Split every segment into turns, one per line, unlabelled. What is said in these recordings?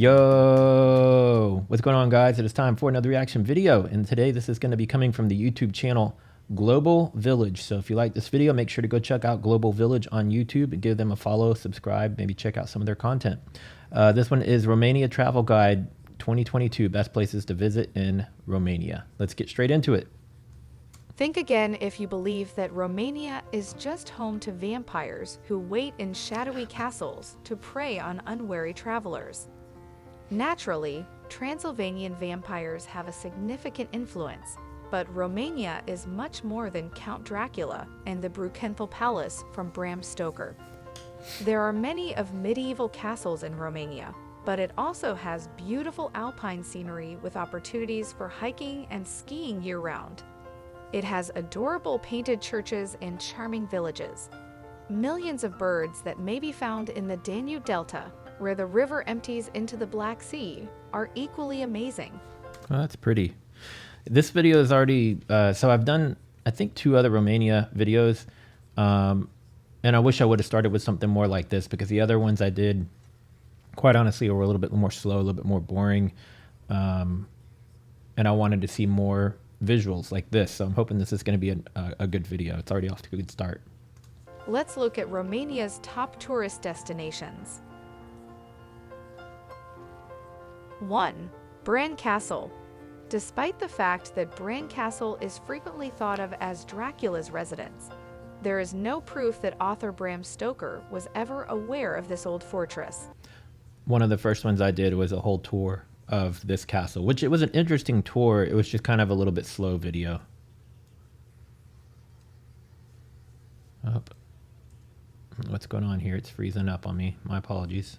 Yo, what's going on, guys? It is time for another reaction video, and today this is going to be coming from the YouTube channel Global Village. So if you like this video, make sure to go check out Global Village on YouTube and give them a follow, subscribe, maybe check out some of their content. This one is Romania Travel Guide 2022, best places to visit in Romania. Let's get straight into it.
Think again if you believe that Romania is just home to vampires who wait in shadowy castles to prey on unwary travelers. Naturally, Transylvanian vampires have a significant influence, but Romania is much more than Count Dracula and the Brukenthal Palace from Bram Stoker. There are many of medieval castles in Romania, but it also has beautiful alpine scenery with opportunities for hiking and skiing year-round. It has adorable painted churches and charming villages. Millions of birds that may be found in the Danube Delta, where the river empties into the Black Sea, are equally amazing.
Oh, that's pretty. This video is already, so I've done, I think, 2 other Romania videos. And I wish I would have started with something more like this, because the other ones I did, quite honestly, were a little bit more slow, a little bit more boring. And I wanted to see more visuals like this, so I'm hoping this is going to be a good video. It's already off to a good start.
Let's look at Romania's top tourist destinations. 1. Bran Castle. Despite the fact that Bran Castle is frequently thought of as Dracula's residence, there is no proof that author Bram Stoker was ever aware of this old fortress.
One of the first ones I did was a whole tour of this castle, which it was an interesting tour. It was just kind of a little bit slow video. Oh, what's going on here? It's freezing up on me. My apologies.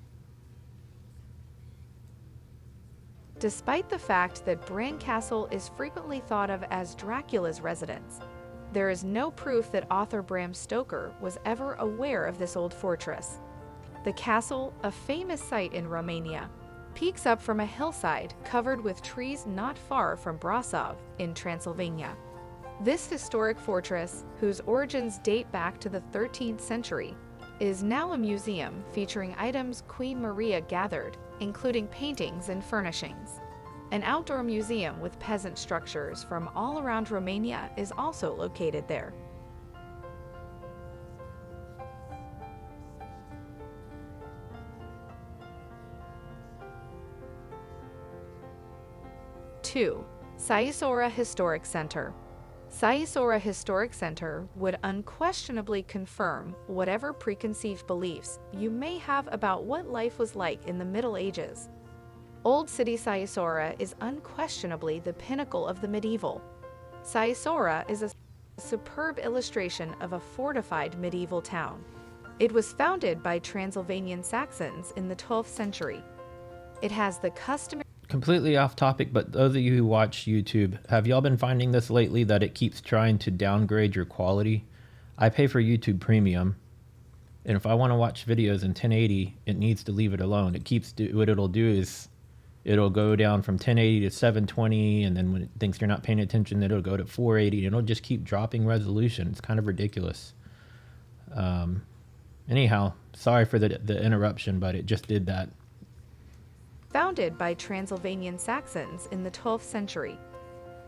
Despite the fact that Bran Castle is frequently thought of as Dracula's residence, there is no proof that author Bram Stoker was ever aware of this old fortress. The castle, a famous site in Romania, peeks up from a hillside covered with trees not far from Brasov in Transylvania. This historic fortress, whose origins date back to the 13th century, is now a museum featuring items Queen Maria gathered, including paintings and furnishings. An outdoor museum with peasant structures from all around Romania is also located there. 2. Cypress Historic Center. Cypress Historic Center would unquestionably confirm whatever preconceived beliefs you may have about what life was like in the Middle Ages. Old City Cypress is unquestionably the pinnacle of the medieval. Cypress is a superb illustration of a fortified medieval town. It was founded by Transylvanian Saxons in the 12th century. It has the customary...
Completely off topic, but those of you who watch YouTube, have y'all been finding this lately, that it keeps trying to downgrade your quality? I pay for YouTube Premium, and if I want to watch videos in 1080, it needs to leave it alone. It keeps what it'll do is it'll go down from 1080 to 720, and then when it thinks you're not paying attention, it'll go to 480, and it'll just keep dropping resolution. It's kind of ridiculous. Anyhow, sorry for the interruption, but it just did that.
Founded by Transylvanian Saxons in the 12th century.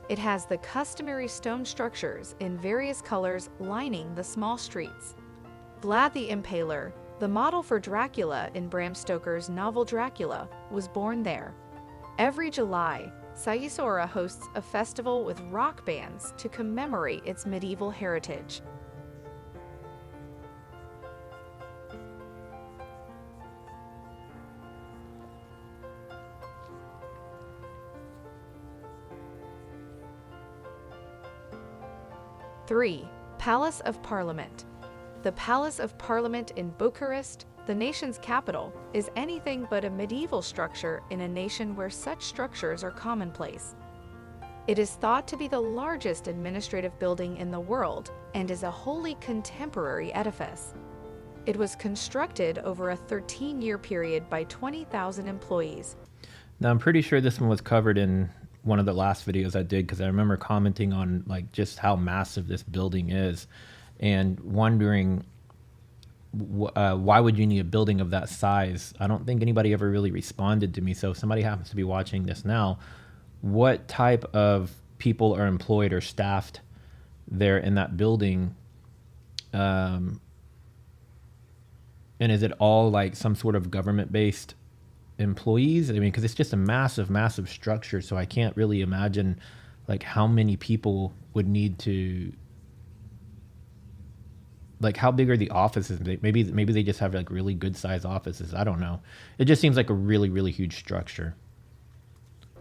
It has the customary stone structures in various colors lining the small streets. Vlad the Impaler, the model for Dracula in Bram Stoker's novel Dracula, was born there. Every July, Cypress hosts a festival with rock bands to commemorate its medieval heritage. 3. Palace of Parliament. The Palace of Parliament in Bucharest, the nation's capital, is anything but a medieval structure in a nation where such structures are commonplace. It is thought to be the largest administrative building in the world and is a wholly contemporary edifice. It was constructed over a 13-year period by 20,000 employees.
Now, I'm pretty sure this one was covered in one of the last videos I did, because I remember commenting on like just how massive this building is and wondering why would you need a building of that size? I don't think anybody ever really responded to me. So if somebody happens to be watching this now, what type of people are employed or staffed there in that building? And is it all like some sort of government based employees? I mean, because it's just a massive, massive structure. So I can't really imagine like how many people would need to, like how big are the offices? Maybe they just have like really good sized offices. I don't know. It just seems like a really, really huge structure.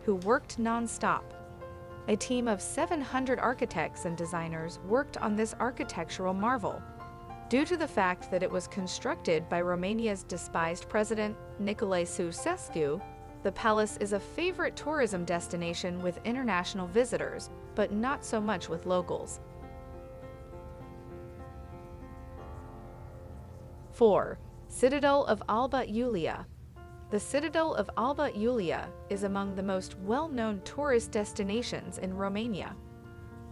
Who worked nonstop. A team of 700 architects and designers worked on this architectural marvel. Due to the fact that it was constructed by Romania's despised president, Nicolae Ceausescu, the palace is a favorite tourism destination with international visitors, but not so much with locals. 4. Citadel of Alba Iulia. The Citadel of Alba Iulia is among the most well-known tourist destinations in Romania.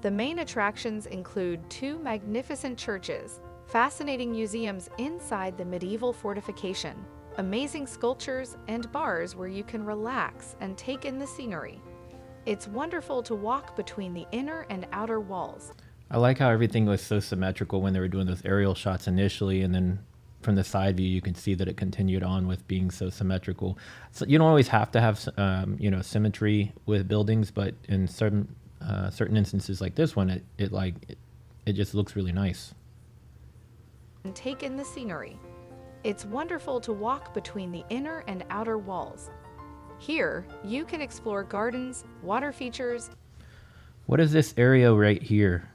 The main attractions include 2 magnificent churches, fascinating museums inside the medieval fortification, amazing sculptures, and bars where you can relax and take in the scenery. It's wonderful to walk between the inner and outer walls.
I like how everything was so symmetrical when they were doing those aerial shots initially, and then from the side view you can see that it continued on with being so symmetrical. So you don't always have to have symmetry with buildings, but in certain instances like this one, it just looks really nice.
And take in the scenery. It's wonderful to walk between the inner and outer walls. Here, you can explore gardens, water features.
What is this area right here?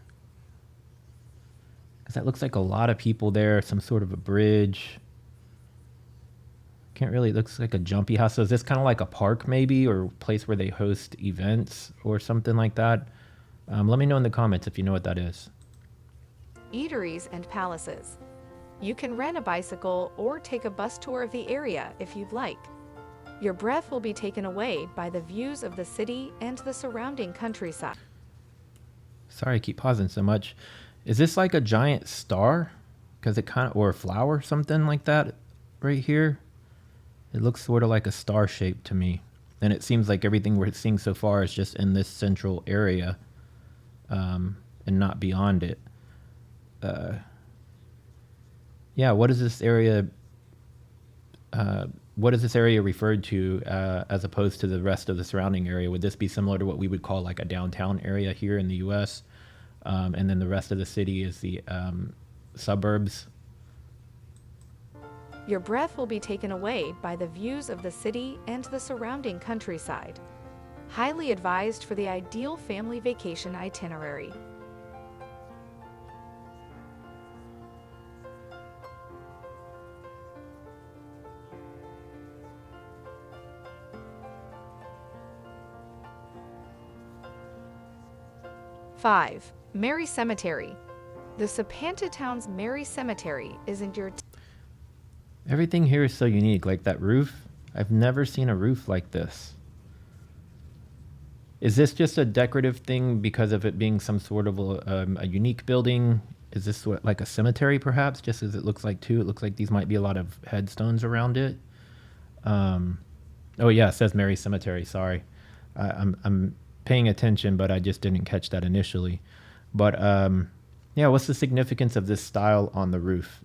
Because that looks like a lot of people there, some sort of a bridge. Can't really, it looks like a jumpy house. So is this kind of like a park maybe, or a place where they host events or something like that? Let me know in the comments if you know what that is.
Eateries and palaces. You can rent a bicycle or take a bus tour of the area if you'd like. Your breath will be taken away by the views of the city and the surrounding countryside.
Sorry, I keep pausing so much. Is this like a giant star? Because it kind of, or a flower, something like that right here. It looks sort of like a star shape to me. And it seems like everything we're seeing so far is just in this central area and not beyond it. Yeah, what is this area? What is this area referred to as opposed to the rest of the surrounding area? Would this be similar to what we would call like a downtown area here in the U.S.? And then the rest of the city is the suburbs?
Your breath will be taken away by the views of the city and the surrounding countryside. Highly advised for the ideal family vacation itinerary. Five. Mary Cemetery. The Sapanta town's Mary Cemetery is in your...
Everything here is so unique, like that roof. I've never seen a roof like this. Is this just a decorative thing because of it being some sort of a unique building? Is this like a cemetery perhaps, just as it looks like too? It looks like these might be a lot of headstones around it. Oh yeah, it says Mary Cemetery, sorry. I'm paying attention, but I just didn't catch that initially. But yeah, what's the significance of this style on the roof?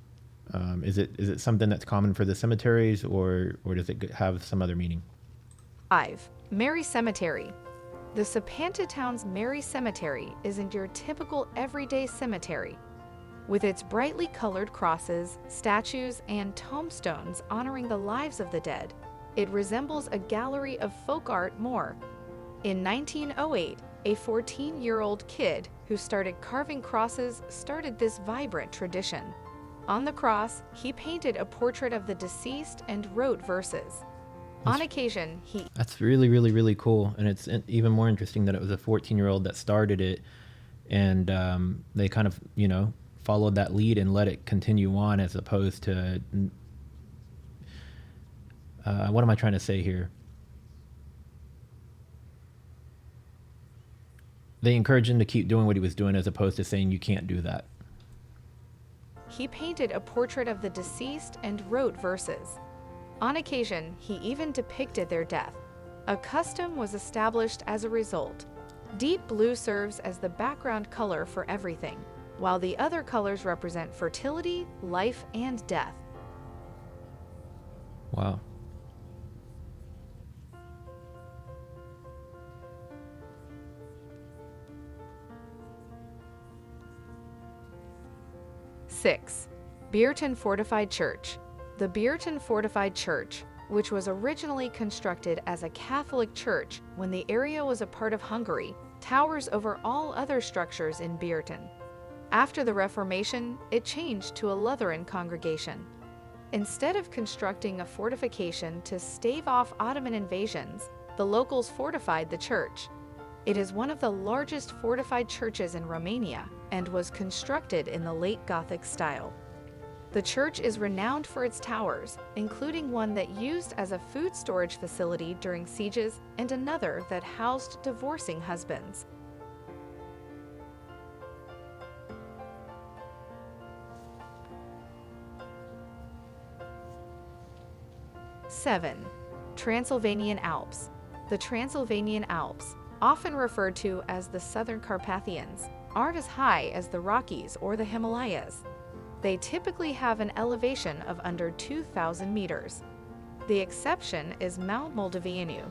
Is it something that's common for the cemeteries, or does it have some other meaning?
5. Mary Cemetery. The Sapanta town's Mary Cemetery isn't your typical everyday cemetery. With its brightly colored crosses, statues, and tombstones honoring the lives of the dead, it resembles a gallery of folk art more. In 1908, a 14-year-old kid who started carving crosses started this vibrant tradition. On the cross, he painted a portrait of the deceased and wrote verses. On occasion,
That's really, really, really cool. And it's even more interesting that it was a 14-year-old that started it, and they kind of, followed that lead and let it continue on, as opposed to, what am I trying to say here? They encouraged him to keep doing what he was doing, as opposed to saying you can't do that.
he painted a portrait of the deceased and wrote verses. On occasion, he even depicted their death. A custom was established as a result. Deep blue serves as the background color for everything, while the other colors represent fertility, life, and death.
Wow.
Six, Beerton Fortified Church. The Beerton Fortified Church, which was originally constructed as a Catholic church when the area was a part of Hungary, towers over all other structures in Beerton. After the Reformation, it changed to a Lutheran congregation. Instead of constructing a fortification to stave off Ottoman invasions, the locals fortified the church. It is one of the largest fortified churches in Romania and was constructed in the late Gothic style. The church is renowned for its towers, including one that used as a food storage facility during sieges and another that housed divorcing husbands. 7. Transylvanian Alps. The Transylvanian Alps, often referred to as the Southern Carpathians, aren't as high as the Rockies or the Himalayas. They typically have an elevation of under 2,000 meters. The exception is Mount Moldoveanu.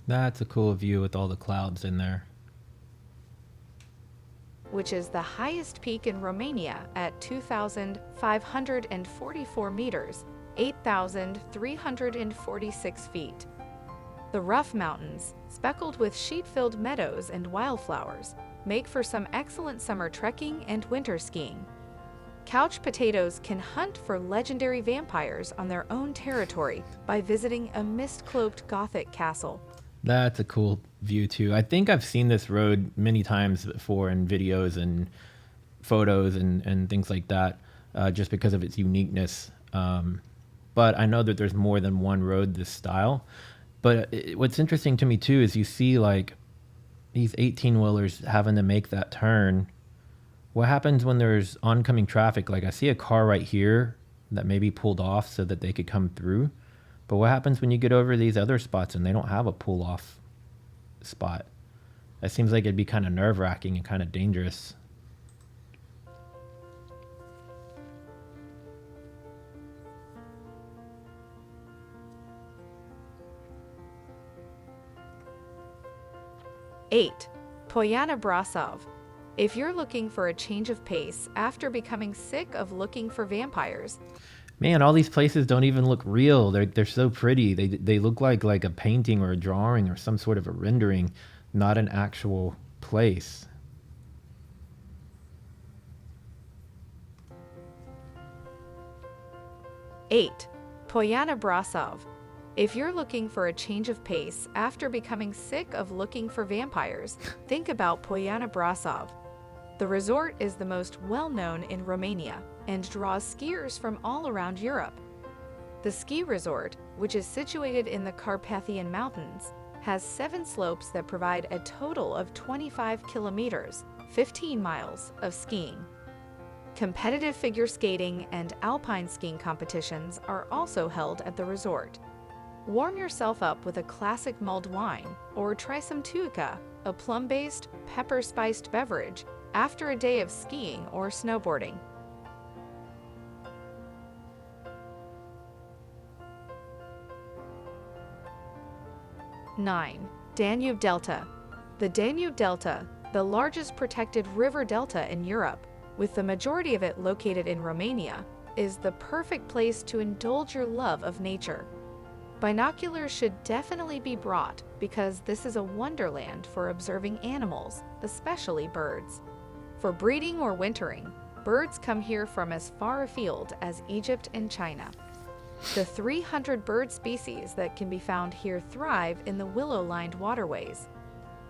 That's a cool view with all the clouds in there.
Which is the highest peak in Romania at 2,544 meters, 8,346 feet. The rough mountains, speckled with sheet-filled meadows and wildflowers, make for some excellent summer trekking and winter skiing. Couch potatoes can hunt for legendary vampires on their own territory by visiting a mist-cloaked Gothic castle.
That's a cool view too. I think I've seen this road many times before in videos and photos and things like that, just because of its uniqueness. But I know that there's more than one road this style. But what's interesting to me too is you see like these 18-wheelers having to make that turn. What happens when there's oncoming traffic? Like I see a car right here that maybe pulled off so that they could come through. But what happens when you get over these other spots and they don't have a pull-off spot? It seems like it'd be kind of nerve-wracking and kind of dangerous.
Eight, Poyana Brasov. If you're looking for a change of pace after becoming sick of looking for vampires,
man, all these places don't even look real. They're so pretty. They look like a painting or a drawing or some sort of a rendering, not an actual place.
Eight, Poyana Brasov. If you're looking for a change of pace after becoming sick of looking for vampires, think about Poyana Brasov. The resort is the most well-known in Romania and draws skiers from all around Europe. The ski resort, which is situated in the Carpathian Mountains, has 7 slopes that provide a total of 25 kilometers, 15 miles of skiing. Competitive figure skating and alpine skiing competitions are also held at the resort. Warm yourself up with a classic mulled wine or try some tuica, a plum-based, pepper-spiced beverage, after a day of skiing or snowboarding. Nine, Danube Delta. The Danube Delta, the largest protected river delta in Europe, with the majority of it located in Romania, is the perfect place to indulge your love of nature. Binoculars should definitely be brought because this is a wonderland for observing animals, especially birds. For breeding or wintering, birds come here from as far afield as Egypt and China. The 300 bird species that can be found here thrive in the willow-lined waterways.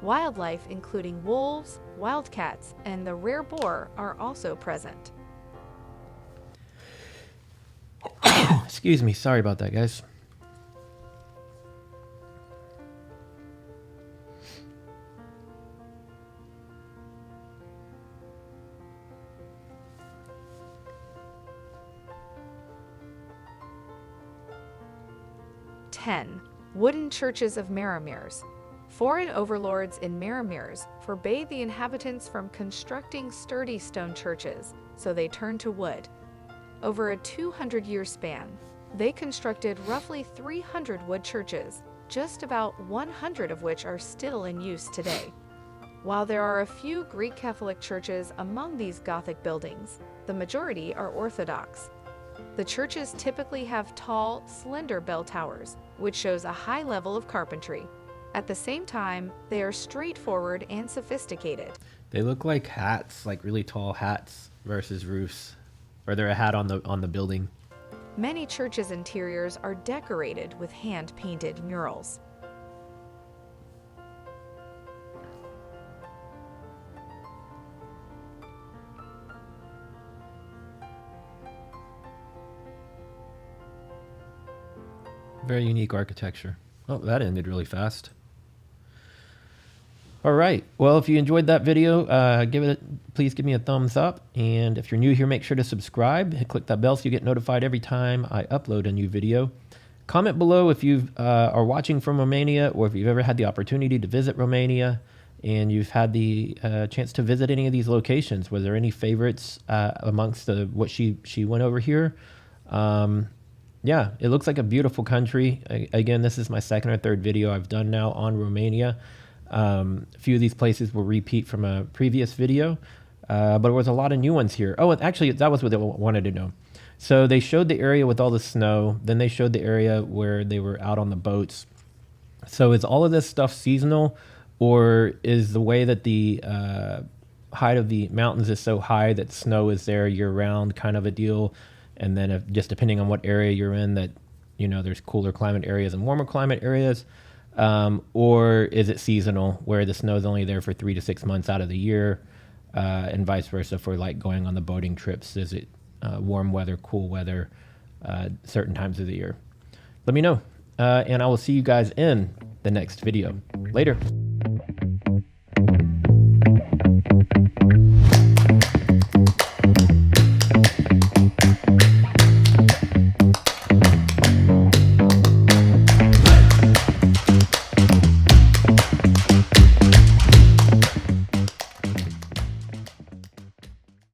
Wildlife including wolves, wildcats, and the rare boar are also present.
Excuse me, sorry about that, guys.
10. Wooden churches of Maramirs. Foreign overlords in Maramirs forbade the inhabitants from constructing sturdy stone churches, so they turned to wood. Over a 200-year span, they constructed roughly 300 wood churches, just about 100 of which are still in use today. While there are a few Greek Catholic churches among these Gothic buildings, the majority are Orthodox. The churches typically have tall, slender bell towers, which shows a high level of carpentry. At the same time, they are straightforward and sophisticated.
They look like hats, like really tall hats versus roofs. Or they're a hat on the building.
Many churches' interiors are decorated with hand-painted murals.
Very unique architecture. Oh, that ended really fast. All right. Well, if you enjoyed that video, please give me a thumbs up. And if you're new here, make sure to subscribe and click that bell so you get notified every time I upload a new video. Comment below if you are watching from Romania, or if you've ever had the opportunity to visit Romania and you've had the chance to visit any of these locations. Was there any favorites amongst what she went over here? Yeah, it looks like a beautiful country. Again, this is my second or third video I've done now on Romania. A few of these places will repeat from a previous video, but there was a lot of new ones here. Oh, and actually, that was what I wanted to know. So they showed the area with all the snow. Then they showed the area where they were out on the boats. So is all of this stuff seasonal, or is the way that the height of the mountains is so high that snow is there year-round kind of a deal? And then just depending on what area you're in, that, you know, there's cooler climate areas and warmer climate areas. Or is it seasonal, where the snow is only there for 3 to 6 months out of the year, and vice versa for like going on the boating trips? Is it warm weather, cool weather, certain times of the year? Let me know, and I will see you guys in the next video. Later.